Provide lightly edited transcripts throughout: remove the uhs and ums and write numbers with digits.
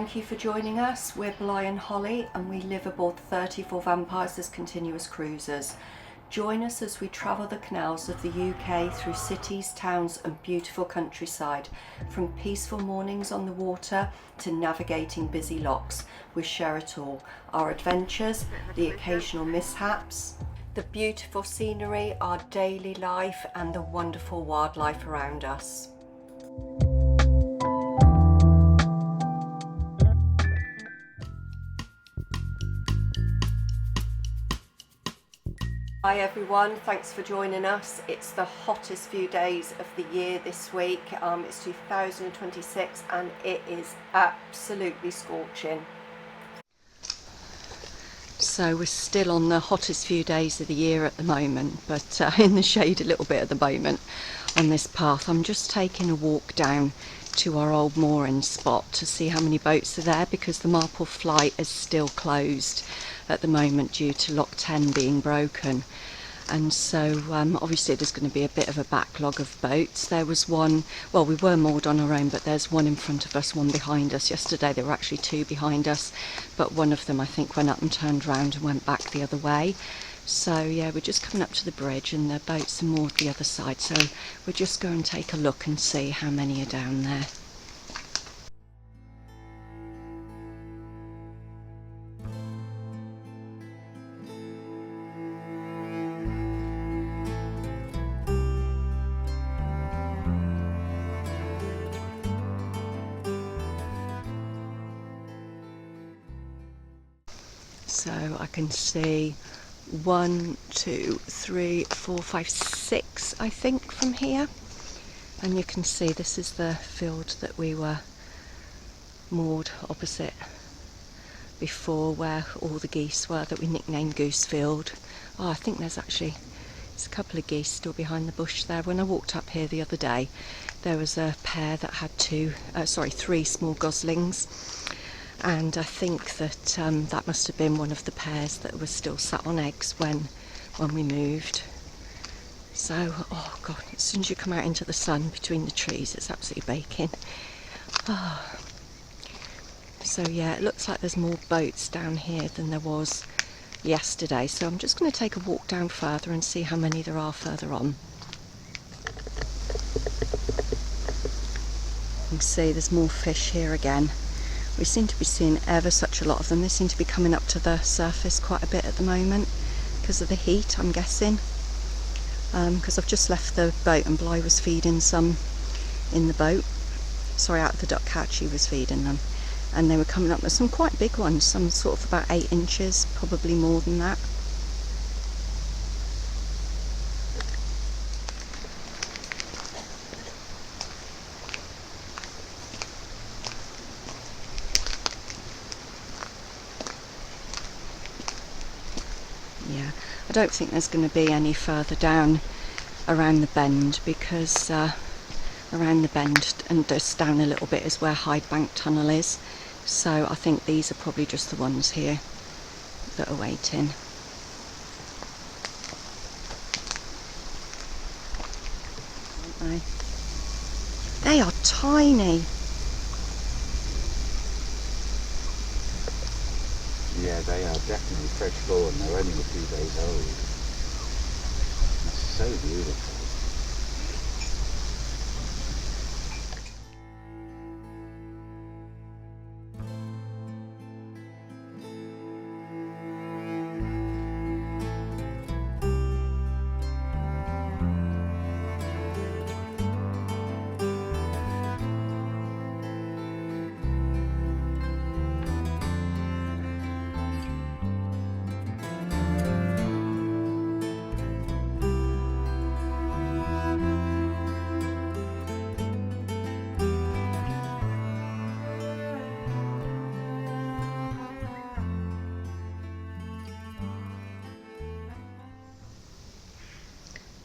Thank you for joining us. We're Bly and Holly and we live aboard 34 Vampires as continuous cruisers. Join us as we travel the canals of the UK through cities, towns and beautiful countryside. From peaceful mornings on the water to navigating busy locks, we share it all. Our adventures, the occasional mishaps, the beautiful scenery, our daily life and the wonderful wildlife around us. Hi everyone, thanks for joining us. It's the hottest few days of the year this week. It's 2026 and it is absolutely scorching. So we're still on the hottest few days of the year at the moment, but in the shade a little bit at the moment on this path. I'm just taking a walk down to our old mooring spot to see how many boats are there, because the Marple Flight is still closed at the moment due to lock 10 being broken. And so obviously there's going to be a bit of a backlog of boats. There was one, well, we were moored on our own, but there's one in front of us, one behind us. Yesterday there were actually two behind us, but one of them I think went up and turned round and went back the other way. So yeah, we're just coming up to the bridge and the boats are moored the other side, so we'll just go and take a look and see how many are down there. So I can see 1, 2, 3, 4, 5, 6 I think from here, and you can see this is the field that we were moored opposite before, where all the geese were that we nicknamed Goose Field. Oh, I think there's a couple of geese still behind the bush there. When I walked up here the other day there was a pair that had three small goslings, and I think that that must have been one of the pairs that was still sat on eggs when we moved. So, oh god, as soon as you come out into the sun between the trees it's absolutely baking. Oh. So yeah, it looks like there's more boats down here than there was yesterday, so I'm just going to take a walk down further and see how many there are further on. You can see there's more fish here again. We seem to be seeing ever such a lot of them. They seem to be coming up to the surface quite a bit at the moment because of the heat, I'm guessing. Because I've just left the boat and Bly was feeding some in the boat. Sorry, out of the duck hatch he was feeding them. And they were coming up. There's some quite big ones, some sort of about 8 inches, probably more than that. Yeah, I don't think there's going to be any further down around the bend, because around the bend and just down a little bit is where Hyde Bank Tunnel is. So I think these are probably just the ones here that are waiting. Aren't they? They are tiny. Yeah, they are definitely fresh born. They're only a few days old. That's so beautiful.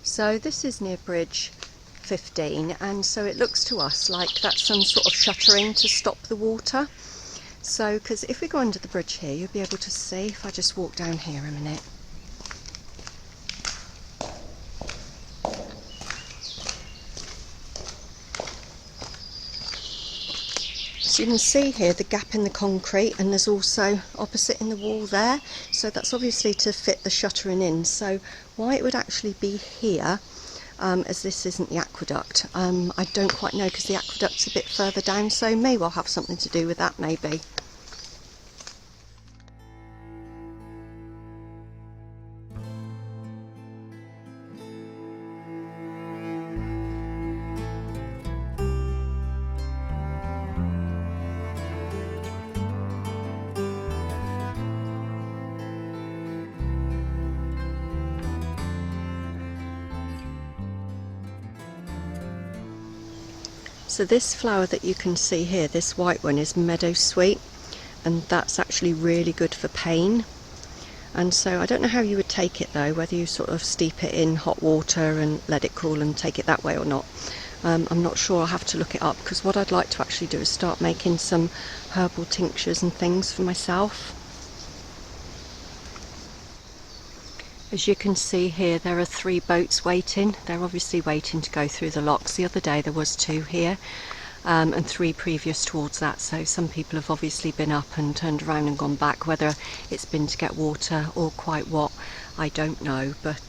So this is near bridge 15, and so it looks to us like that's some sort of shuttering to stop the water. So, because if we go under the bridge here, you'll be able to see, if I just walk down here a minute. So you can see here the gap in the concrete, and there's also opposite in the wall there, so that's obviously to fit the shuttering in. So why it would actually be here, as this isn't the aqueduct, I don't quite know, because the aqueduct's a bit further down, so may well have something to do with that, maybe. So this flower that you can see here, this white one, is meadow sweet, and that's actually really good for pain. And so I don't know how you would take it though, whether you sort of steep it in hot water and let it cool and take it that way or not. I'm not sure, I'll have to look it up, because what I'd like to actually do is start making some herbal tinctures and things for myself. As you can see here, there are 3 boats waiting. They're obviously waiting to go through the locks. The other day there was 2 here, and 3 previous towards that, so some people have obviously been up and turned around and gone back. Whether it's been to get water or quite what, I don't know, but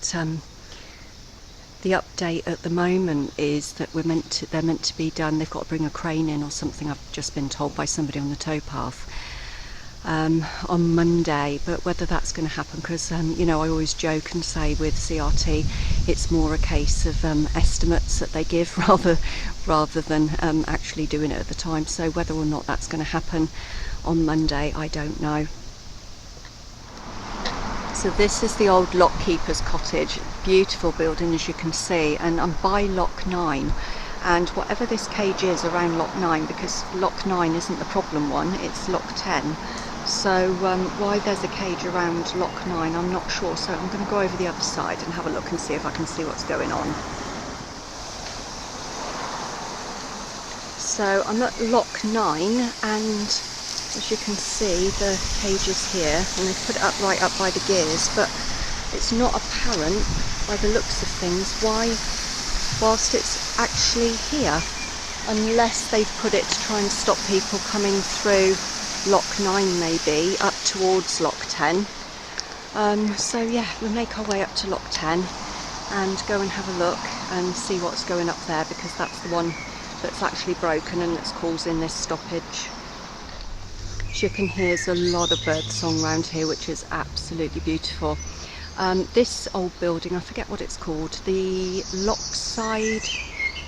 the update at the moment is that they're meant to be done. They've got to bring a crane in or something, I've just been told by somebody on the towpath, on Monday. But whether that's going to happen, because you know, I always joke and say with CRT it's more a case of estimates that they give rather than actually doing it at the time. So whether or not that's going to happen on Monday, I don't know. So this is the old lockkeeper's cottage. Beautiful building, as you can see, and I'm by lock 9, and whatever this cage is around lock 9, because lock 9 isn't the problem one, it's lock 10. So why there's a cage around lock 9, I'm not sure. So I'm going to go over the other side and have a look and see if I can see what's going on. So I'm at lock 9, and as you can see, the cage is here, and they've put it up right up by the gears, but it's not apparent by the looks of things why, whilst it's actually here, unless they've put it to try and stop people coming through lock 9 maybe up towards lock 10. So yeah, we'll make our way up to lock 10 and go and have a look and see what's going up there, because that's the one that's actually broken and that's causing this stoppage. As you can hear, there's a lot of bird song around here, which is absolutely beautiful. This old building, I forget what it's called, the Lockside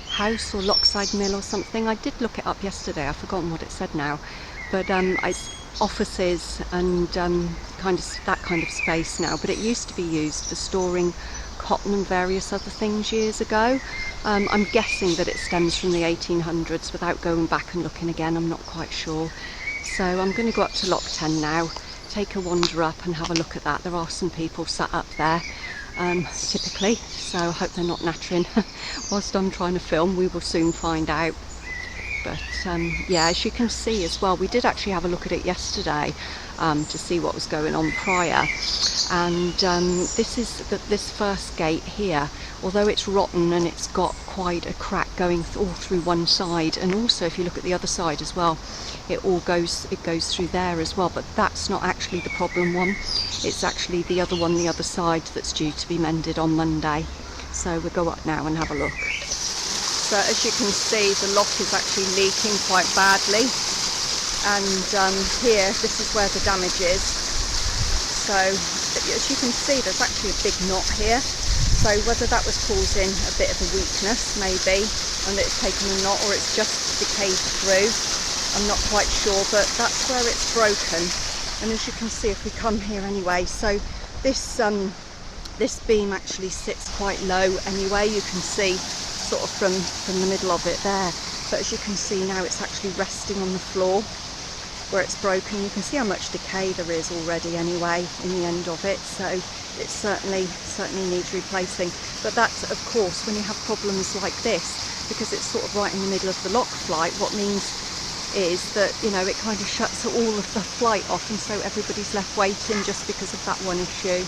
House or Lockside Mill or something. I did look it up yesterday, I've forgotten what it said now, but it's offices and that kind of space now, but it used to be used for storing cotton and various other things years ago. I'm guessing that it stems from the 1800s without going back and looking again, I'm not quite sure. So I'm going to go up to lock 10 now, take a wander up and have a look at that. There are some people sat up there, typically, so I hope they're not nattering whilst I'm trying to film. We will soon find out. But yeah, as you can see as well, we did actually have a look at it yesterday to see what was going on prior, and this first gate here, although it's rotten and it's got quite a crack going all through one side, and also if you look at the other side as well, it goes through there as well, but that's not actually the problem one. It's actually the other one, the other side, that's due to be mended on Monday. So we'll go up now and have a look. So as you can see, the lock is actually leaking quite badly, and here, this is where the damage is. So as you can see, there's actually a big knot here. So whether that was causing a bit of a weakness maybe, and it's taken a knot, or it's just decayed through, I'm not quite sure, but that's where it's broken. And as you can see, if we come here anyway, so this beam actually sits quite low anyway, you can see sort of from the middle of it there, but as you can see now, it's actually resting on the floor where it's broken. You can see how much decay there is already anyway in the end of it, so it certainly needs replacing. But that's, of course, when you have problems like this, because it's sort of right in the middle of the lock flight, what means is that, you know, it kind of shuts all of the flight off, and so everybody's left waiting just because of that one issue.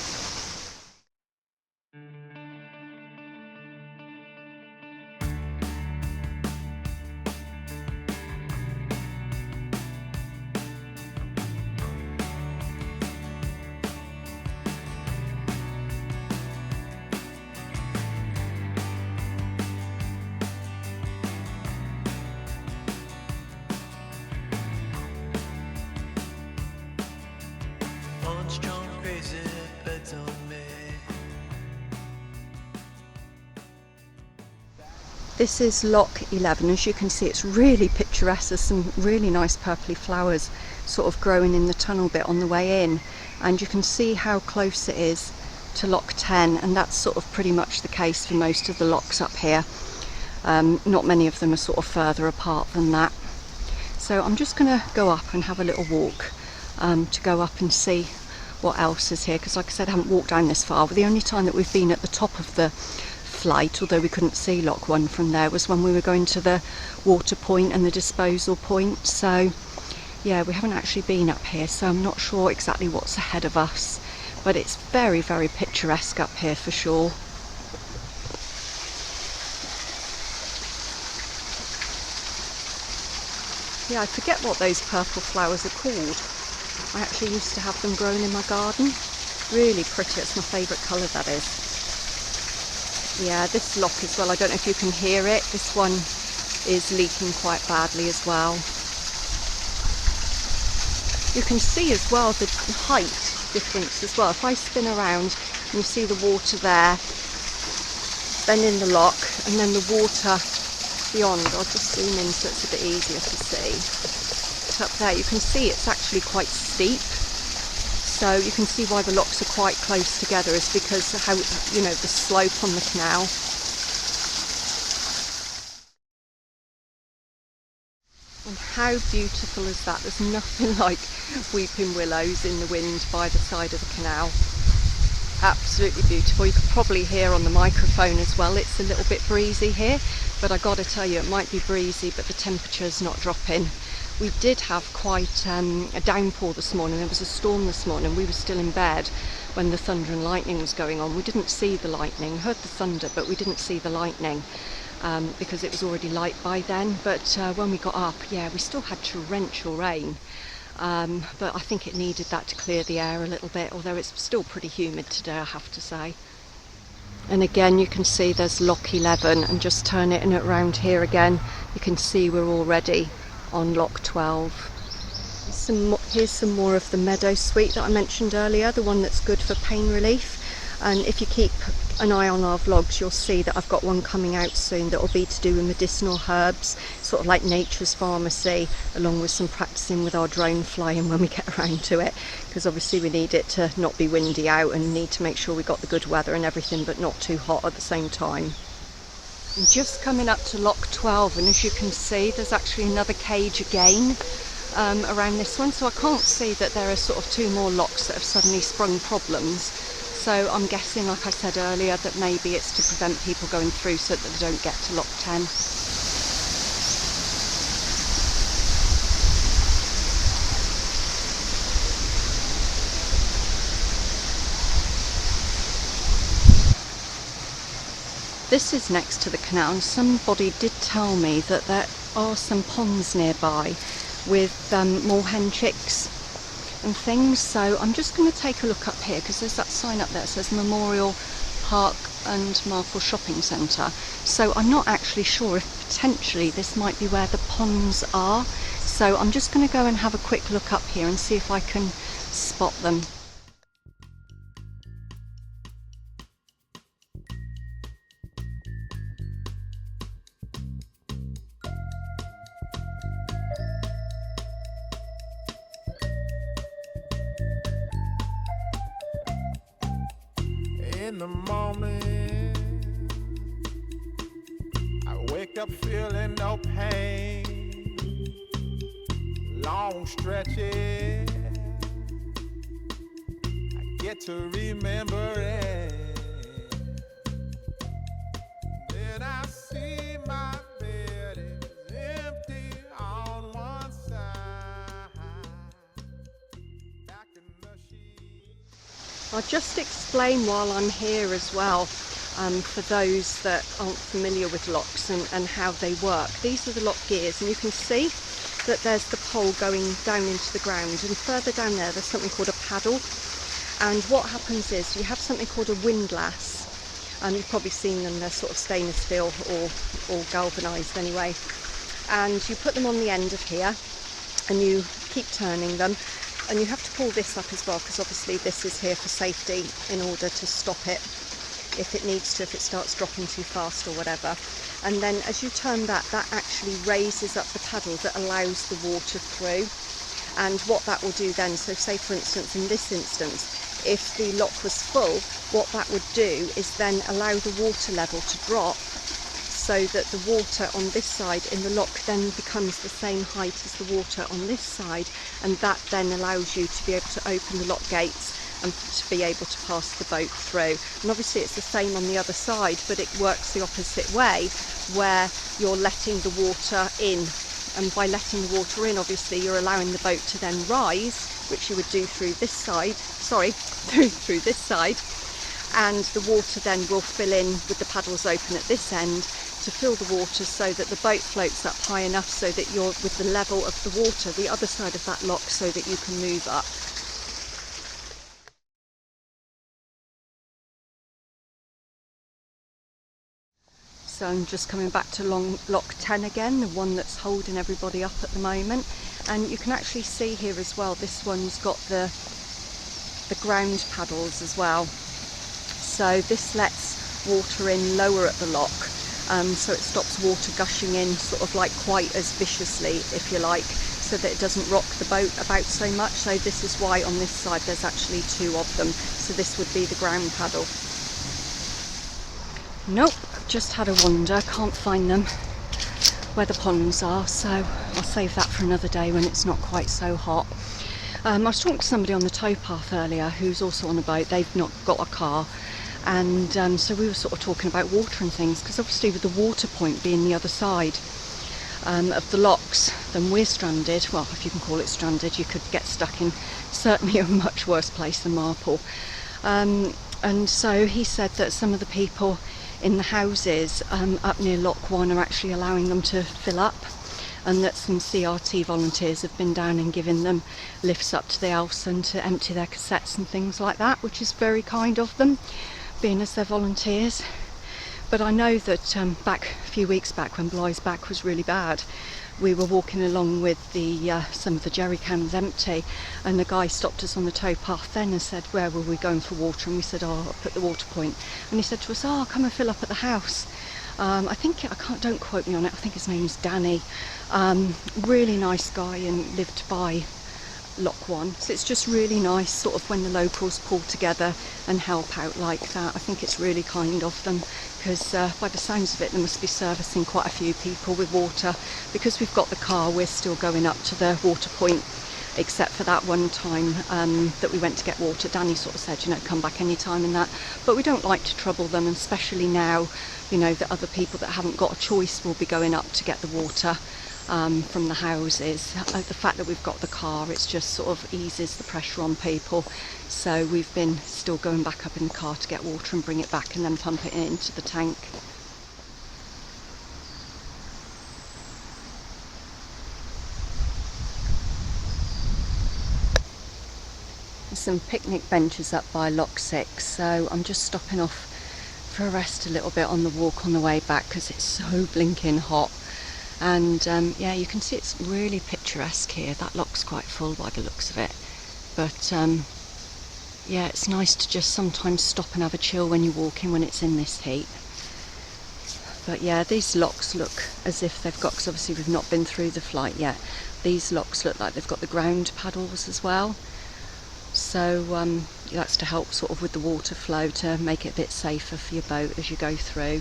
This is lock 11. As you can see, it's really picturesque. There's some really nice purpley flowers sort of growing in the tunnel bit on the way in, and you can see how close it is to lock 10, and that's sort of pretty much the case for most of the locks up here. Not many of them are sort of further apart than that. So I'm just going to go up and have a little walk to go up and see what else is here, because like I said, I haven't walked down this far. But the only time that we've been at the top of the flight, although we couldn't see lock 1 from there, was when we were going to the water point and the disposal point. So yeah, we haven't actually been up here, so I'm not sure exactly what's ahead of us, but it's very, very picturesque up here for sure. Yeah, I forget what those purple flowers are called. I actually used to have them grown in my garden. Really pretty. It's my favourite colour, that is. Yeah, this lock as well, I don't know if you can hear it. This one is leaking quite badly as well. You can see as well the height difference as well. If I spin around and you see the water there, then in the lock, and then the water beyond. I'll just zoom in so it's a bit easier to see. But up there you can see it's actually quite steep. So you can see why the locks are quite close together, is because of how, you know, the slope on the canal. And how beautiful is that? There's nothing like weeping willows in the wind by the side of the canal. Absolutely beautiful. You could probably hear on the microphone as well, it's a little bit breezy here, but I gotta tell you, it might be breezy, but the temperature's not dropping. We did have quite a downpour this morning. There was a storm this morning. We were still in bed when the thunder and lightning was going on. We didn't see the lightning, heard the thunder, but we didn't see the lightning because it was already light by then. But when we got up, yeah, we still had torrential rain. But I think it needed that to clear the air a little bit, although it's still pretty humid today, I have to say. And again, you can see there's lock 11, and just turn it around here again, you can see we're already on lock 12. Here's some more of the meadow sweet that I mentioned earlier, the one that's good for pain relief. And if you keep an eye on our vlogs, you'll see that I've got one coming out soon that will be to do with medicinal herbs, sort of like nature's pharmacy, along with some practicing with our drone flying when we get around to it, because obviously we need it to not be windy out and need to make sure we got the good weather and everything, but not too hot at the same time. I'm just coming up to lock 12, and as you can see, there's actually another cage again around this one, so I can't see that there are sort of 2 more locks that have suddenly sprung problems. So I'm guessing, like I said earlier, that maybe it's to prevent people going through so that they don't get to lock 10. This is next to the canal, and somebody did tell me that there are some ponds nearby with more hen chicks and things, so I'm just going to take a look up here, because there's that sign up there that says Memorial Park and Marple Shopping Centre. So I'm not actually sure if potentially this might be where the ponds are, so I'm just going to go and have a quick look up here and see if I can spot them. In the morning, I wake up feeling no pain, long stretches, I get to remember it, then I see my bed is empty on one side, back in the sheet. I'll just explain while I'm here as well, for those that aren't familiar with locks and how they work. These are the lock gears, and you can see that there's the pole going down into the ground, and further down there's something called a paddle. And what happens is you have something called a windlass, and you've probably seen them, they're sort of stainless steel or galvanised anyway, and you put them on the end of here and you keep turning them, and you have to pull this up as well, because obviously this is here for safety in order to stop it if it needs to, if it starts dropping too fast or whatever. And then as you turn that, that actually raises up the paddle that allows the water through. And what that will do then, so say for instance in this instance, if the lock was full, what that would do is then allow the water level to drop, so that the water on this side in the lock then becomes the same height as the water on this side, and that then allows you to be able to open the lock gates and to be able to pass the boat through. And obviously it's the same on the other side, but it works the opposite way, where you're letting the water in, and by letting the water in, obviously you're allowing the boat to then rise, which you would do through this side, through this side, and the water then will fill in with the paddles open at this end to fill the water, so that the boat floats up high enough so that you're with the level of the water the other side of that lock, so that you can move up. So I'm just coming back to lock 10 again, the one that's holding everybody up at the moment. And you can actually see here as well, this one's got the ground paddles as well. So this lets water in lower at the lock, so it stops water gushing in sort of like quite as viciously, if you like, so that it doesn't rock the boat about so much. So this is why on this side there's actually two of them. So this would be the ground paddle. Nope, just had a wander, can't find them where the ponds are, so I'll save that for another day when it's not quite so hot. I was talking to somebody on the towpath earlier who's also on a boat. They've not got a car, and so we were sort of talking about water and things, because obviously with the water point being the other side of the locks, then we're stranded. Well, if you can call it stranded, you could get stuck in certainly a much worse place than Marple. And so he said that some of the people in the houses up near Lock 1 are actually allowing them to fill up, and that some CRT volunteers have been down and giving them lifts up to the house and to empty their cassettes and things like that, which is very kind of them, being as they're volunteers. But I know that back a few weeks back, when Bly's back was really bad, we were walking along with the some of the jerry cans empty, and the guy stopped us on the towpath then and said, where were we going for water? And we said, oh, up at the water point. And he said to us, oh, come and fill up at the house. I think, don't quote me on it, I think his name is Danny. Really nice guy, and lived by Lock 1. So it's just really nice sort of when the locals pull together and help out like that. I think it's really kind of them, because by the sounds of it they must be servicing quite a few people with water. Because we've got the car, we're still going up to the water point, except for that one time that we went to get water. Danny sort of said, you know, come back any time and that, but we don't like to trouble them, and especially now, you know, that other people that haven't got a choice will be going up to get the water from the houses. The fact that we've got the car, it's just sort of eases the pressure on people. So we've been still going back up in the car to get water and bring it back and then pump it into the tank. There's some picnic benches up by Lock 6, so I'm just stopping off for a rest a little bit on the walk on the way back, because it's so blinking hot. And yeah, you can see it's really picturesque here. That lock's quite full by the looks of it, but yeah, it's nice to just sometimes stop and have a chill when you're walking when it's in this heat. But yeah, these locks look as if they've got, because obviously we've not been through the flight yet, these locks look like they've got the ground paddles as well. So that's to help sort of with the water flow, to make it a bit safer for your boat as you go through.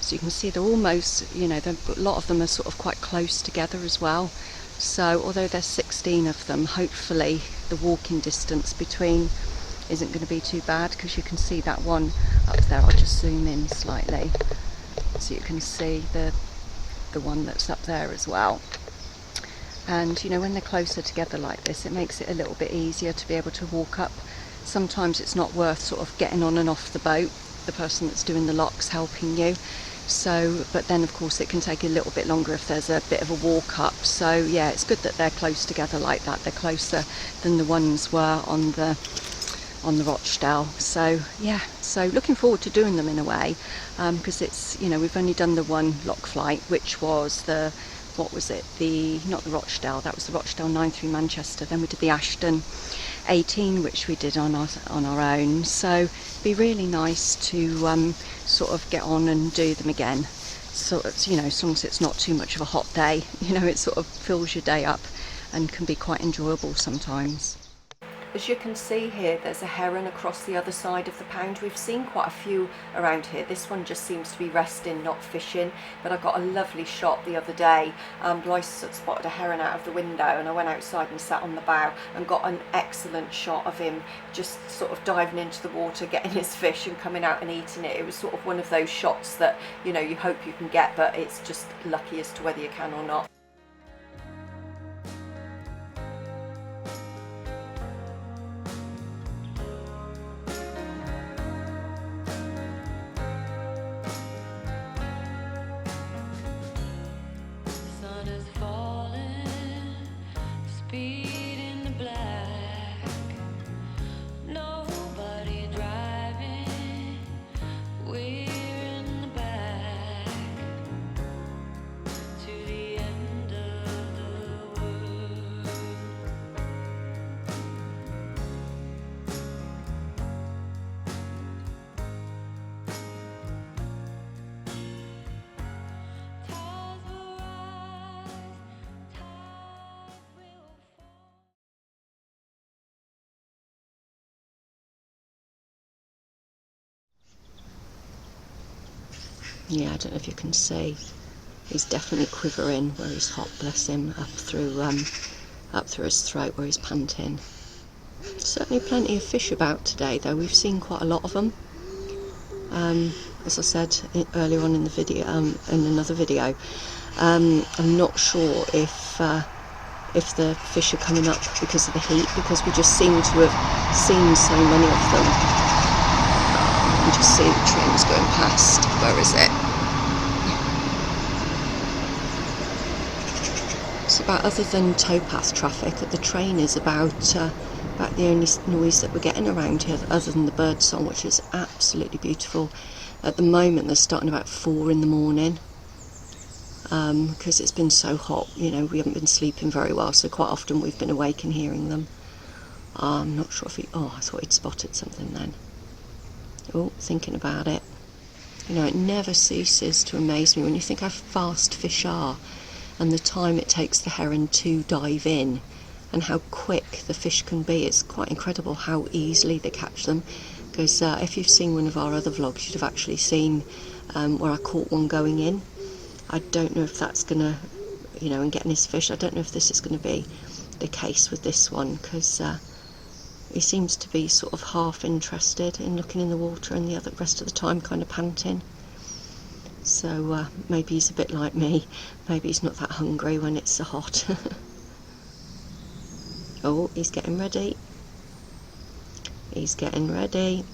So you can see they're almost, you know, a lot of them are sort of quite close together as well. So although there's 16 of them, hopefully the walking distance between isn't going to be too bad, because you can see that one up there. I'll just zoom in slightly so you can see the one that's up there as well. And you know, when they're closer together like this, it makes it a little bit easier to be able to walk up. Sometimes it's not worth sort of getting on and off the boat, the person that's doing the locks helping you. So, but then of course it can take a little bit longer if there's a bit of a walk up. So yeah, it's good that they're close together like that. They're closer than the ones were on the Rochdale. So yeah, so looking forward to doing them in a way, because it's, you know, we've only done the one lock flight, which was the what was it, not the Rochdale, that was the Rochdale 9 through Manchester. Then we did the Ashton 18, which we did on our own. So it'd be really nice to sort of get on and do them again. So it's, you know, as long as it's not too much of a hot day, you know, it sort of fills your day up and can be quite enjoyable sometimes. As you can see here, there's a heron across the other side of the pound. We've seen quite a few around here. This one just seems to be resting, not fishing, but I got a lovely shot the other day. Blythe spotted a heron out of the window, and I went outside and sat on the bow and got an excellent shot of him just sort of diving into the water, getting his fish and coming out and eating it. It was sort of one of those shots that, you know, you hope you can get, but it's just lucky as to whether you can or not. Yeah, I don't know if you can see, he's definitely quivering where he's hot, bless him, up through his throat where he's panting. Certainly plenty of fish about today though, we've seen quite a lot of them. As I said earlier on in the video, in another video, I'm not sure if the fish are coming up because of the heat, because we just seem to have seen so many of them. You can just see the trains going past. Where is it? It's about, other than towpath traffic, the train is about the only noise that we're getting around here, other than the bird song, which is absolutely beautiful. At the moment they're starting about 4 in the morning, because it's been so hot, you know, we haven't been sleeping very well, so quite often we've been awake and hearing them. I'm not sure if I thought he'd spotted something then. Oh, thinking about it. You know, it never ceases to amaze me when you think how fast fish are and the time it takes the heron to dive in and how quick the fish can be. It's quite incredible how easily they catch them, because if you've seen one of our other vlogs, you'd have actually seen where I caught one going in. I don't know if that's going to, you know, and getting his fish, I don't know if this is going to be the case with this one, because he seems to be sort of half interested in looking in the water and the rest of the time kind of panting. So maybe he's a bit like me, maybe he's not that hungry when it's so hot. Oh, he's getting ready. He's getting ready.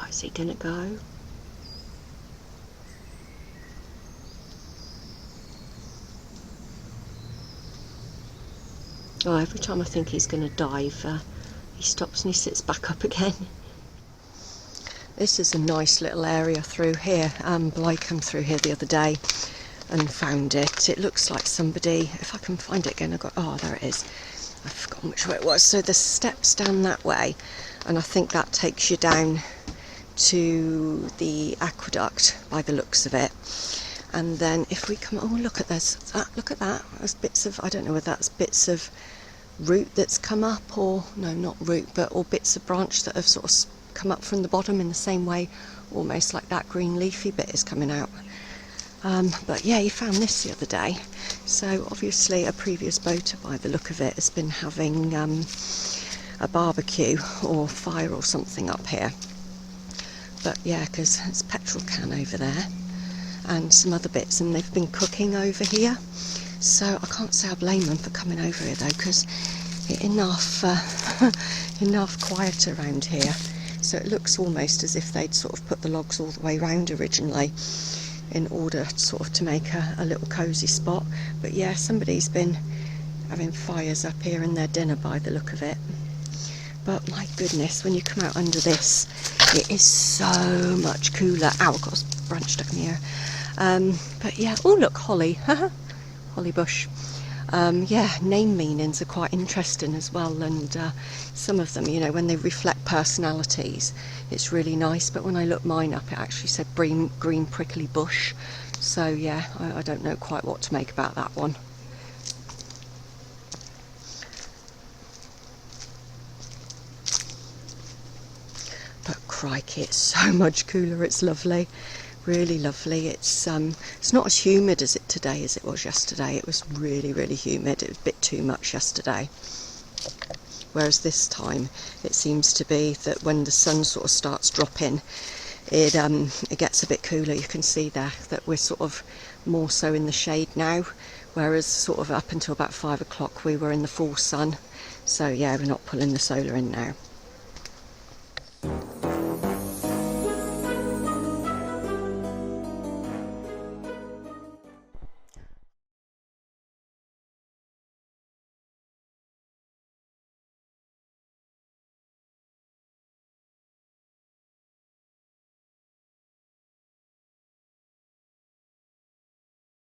Is he gonna go? Oh, every time I think he's gonna dive, he stops and he sits back up again. This is a nice little area through here. Blythe came through here the other day and found it. It looks like somebody, if I can find it again, oh, there it is. I've forgotten which way it was. So there's steps down that way, and I think that takes you down to the aqueduct by the looks of it. And then if we come, oh look at this, look at that, there's bits of, I don't know whether that's bits of root that's come up, or no, not root, but or bits of branch that have sort of come up from the bottom in the same way, almost like that green leafy bit is coming out. But yeah, he found this the other day, so obviously a previous boater by the look of it has been having a barbecue or fire or something up here. But yeah, because it's a petrol can over there and some other bits, and they've been cooking over here, so I can't say I blame them for coming over here though, because enough quiet around here, so it looks almost as if they'd sort of put the logs all the way round originally. in order sort of to make a little cosy spot. But yeah, somebody's been having fires up here in their dinner by the look of it. But my goodness, when you come out under this, it is so much cooler. Ow, I've got a branch stuck in the air. But yeah, oh look, holly, holly bush. Yeah, name meanings are quite interesting as well, and some of them, you know, when they reflect personalities, it's really nice. But when I looked mine up, it actually said green prickly bush. So yeah, I don't know quite what to make about that one. But crikey, it's so much cooler. It's lovely, really lovely. It's not as humid as it today as it was yesterday. It was really, really humid. It was a bit too much yesterday. Whereas this time, it seems to be that when the sun sort of starts dropping, it gets a bit cooler. You can see there that we're sort of more so in the shade now, whereas sort of up until about 5 o'clock we were in the full sun. So yeah, we're not pulling the solar in now.